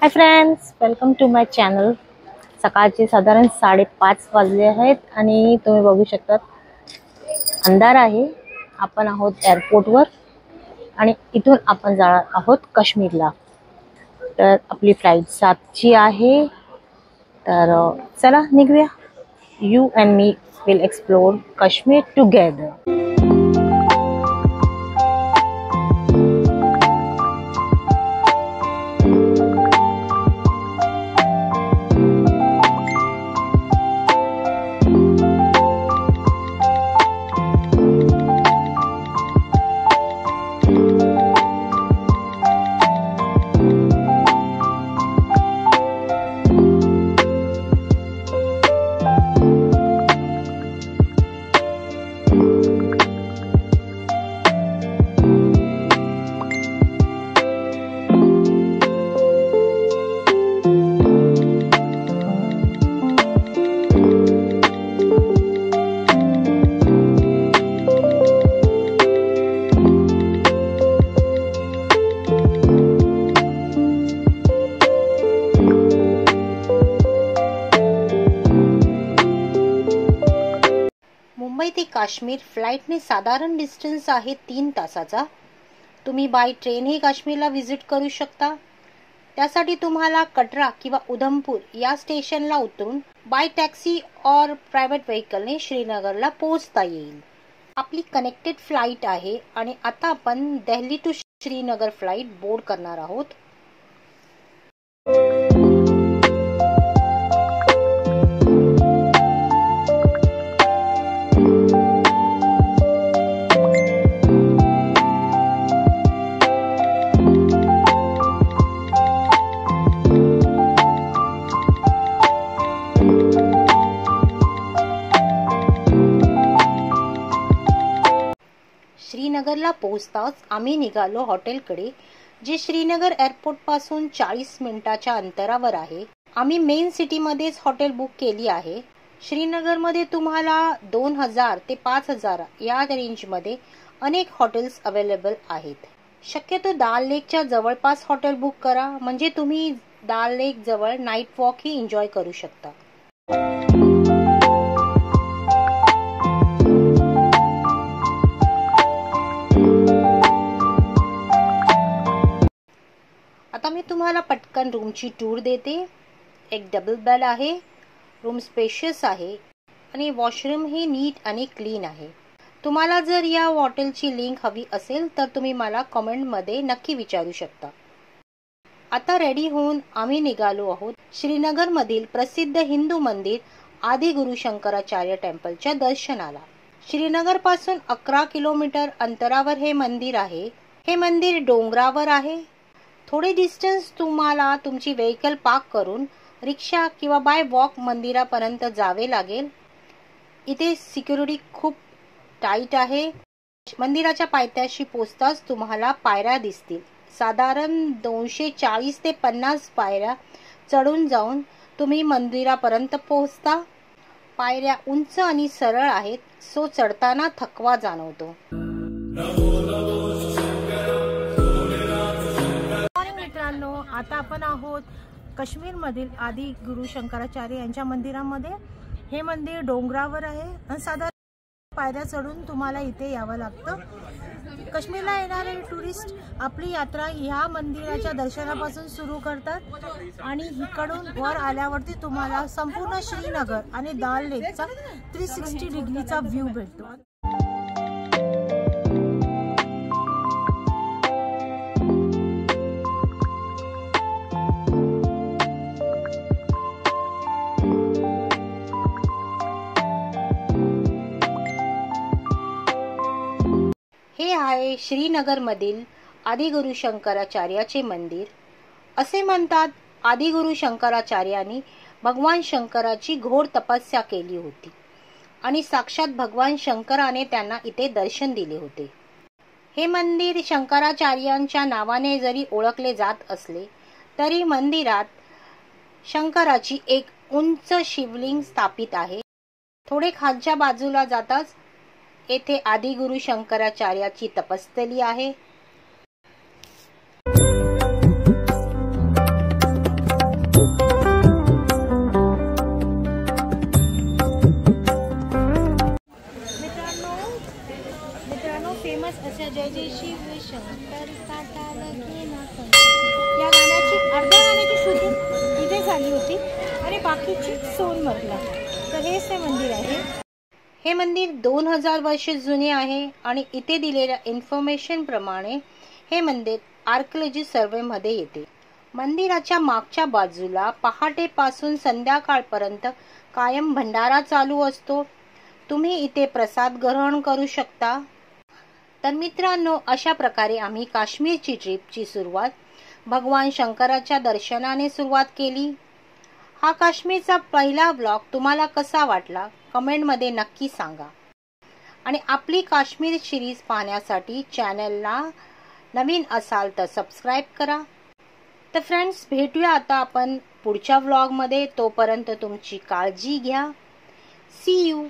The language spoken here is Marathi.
High friends, welcome to my channel. सकाळचे साधारण 5:30 वाजले आहेत आणि तुम्ही बघू शकता अंधार आहे। आपण आहोत एअरपोर्टवर आणि इथून आपण जाणार आहोत काश्मीरला। तर आपली फ्लाइट 7ची आहे। तर चला निघूया। You and me will explore Kashmir together. Mumbai ते काश्मीर फ्लाईटने साधारण डिस्टन्स आहे 3 तासाचा। तुम्ही बाय ट्रेनही काश्मीरला व्हिजिट करू शकता। त्यासाठी तुम्हाला कटरा किंवा उधमपूर या स्टेशनला उतरून बाय टॅक्सी और प्रायव्हेट व्हेकलने श्रीनगरला पोहोचता येईल। आपली कनेक्टेड फ्लाईट आहे आणि आता आपण Delhi to Srinagar flight board करणार आहोत। श्रीनगरला पोहोचताच आम्ही निघालो हॉटेलकडे, जे श्रीनगर एअरपोर्ट पासून 40 मिनिटाच्या अंतरावर आहे। आम्ही मेन सिटी मध्येच हॉटेल बुक केली आहे। श्रीनगरमध्ये तुम्हाला 2000 ते 5000 या रेंज मध्ये अनेक हॉटेल्स अवेलेबल आहेत। शक्यतो दाल लेकच्या जवळपास हॉटेल बुक करा, म्हणजे तुम्ही दाल लेक जवळ नाईट वॉक ही एन्जॉय करू शकता। आता मी तुम्हाला पटकन रूमची टूर देते। एक डबल बेड आहे, रूम स्पेशियस आहे आणि वॉशरूम ही नीट आणि क्लीन आहे। तुम्हाला जर या हॉटेलची लिंक हवी असेल तर तुम्ही मला कमेंट मध्ये नक्की विचारू शकता। आता रेडी होऊन आम्ही निघालो आहोत श्रीनगर मधील प्रसिद्ध हिंदू मंदिर आदि गुरु शंकराचार्य टेम्पलच्या दर्शनाला। श्रीनगर पासून 11 किलोमीटर अंतरावर हे मंदिर आहे। हे मंदिर डोंगरावर आहे। थोडे डिस्टन्स तुम्हाला तुमची व्हेकल पार्क करून रिक्षा किंवा बाय वॉक मंदिरापर्यंत जावे लागेल। इथे सिक्युरिटी खूप टाईट आहे। मंदिराच्या पायथ्याशी पोहोचताच तुम्हाला पायऱ्या दिसतील। साधारण 240 ते 50 पायऱ्या चढून जाऊन तुम्ही मंदिरापर्यंत पोहोचता। पायऱ्या उंच आणि सरळ आहेत, सो चढताना थकवा जाणवतो। मित्रांनो, आता आपण आहोत काश्मीर मधील आदि गुरु शंकराचार्य यांच्या मंदिरामध्ये। हे मंदिर डोंगरावर आहे आणि साधारण पायऱ्या चढून तुम्हाला इथे यावं लागतं। काश्मीरला येणारे टुरिस्ट आपली यात्रा या मंदिराच्या दर्शनापासून सुरू करतात आणि इकडून वर आल्यावरती तुम्हाला संपूर्ण श्रीनगर आणि दाल लेकचा 360 डिग्रीचा व्ह्यू भेटतो। हे आहे श्रीनगर मधील आदिगुरु शंकराचार्याचे मंदिर। असे म्हणतात आदिगुरु शंकराचार्यांनी भगवान शंकराची घोर तपस्या केली होती आणि साक्षात भगवान शंकराने त्यांना इथे दर्शन दिले होते। हे मंदिर शंकराचार्यांच्या नावाने जरी ओळखले जात असले तरी मंदिरात शंकराची एक उंच शिवलिंग स्थापित आहे। थोडे खालच्या बाजूला जाताच येथे आदिगुरु शंकराचार्याची तपस्थली आहे। फेमस अशा जय जय शिव शंकर काटाला घेना कंकर या गाण्याची अर्ध्या गाण्याची शूटिंग इथे झाली होती आणि बाकीची सोनमर्गला. तर हेच ते मंदिर आहे. हे मंदिर 2000 वर्ष जुने आहे आणि इथे दिलेल्या इन्फॉर्मेशन प्रमाणे हे मंदिर आर्किओलॉजी सर्वे मध्ये येते. मंदिराच्या मागच्या बाजूला पहाटेपासून संध्याकाळपर्यंत कायम भंडारा चालू असतो. तुम्ही इथे प्रसाद ग्रहण करू शकता. तर मित्रांनो, अशा प्रकारे आम्ही काश्मीरची ट्रिपची सुरुवात भगवान शंकराच्या दर्शनाने सुरुवात केली. हा काश्मीरचा पहिला व्लॉग तुम्हाला कसा वाटला कमेंटमध्ये नक्की सांगा. आणि आपली काश्मीर सिरीज पाहण्यासाठी चॅनलला नवीन असाल तर सबस्क्राईब करा. तर फ्रेंड्स, भेटूया आता आपण पुढच्या व्लॉगमध्ये. तोपर्यंत तुमची काळजी घ्या. See you.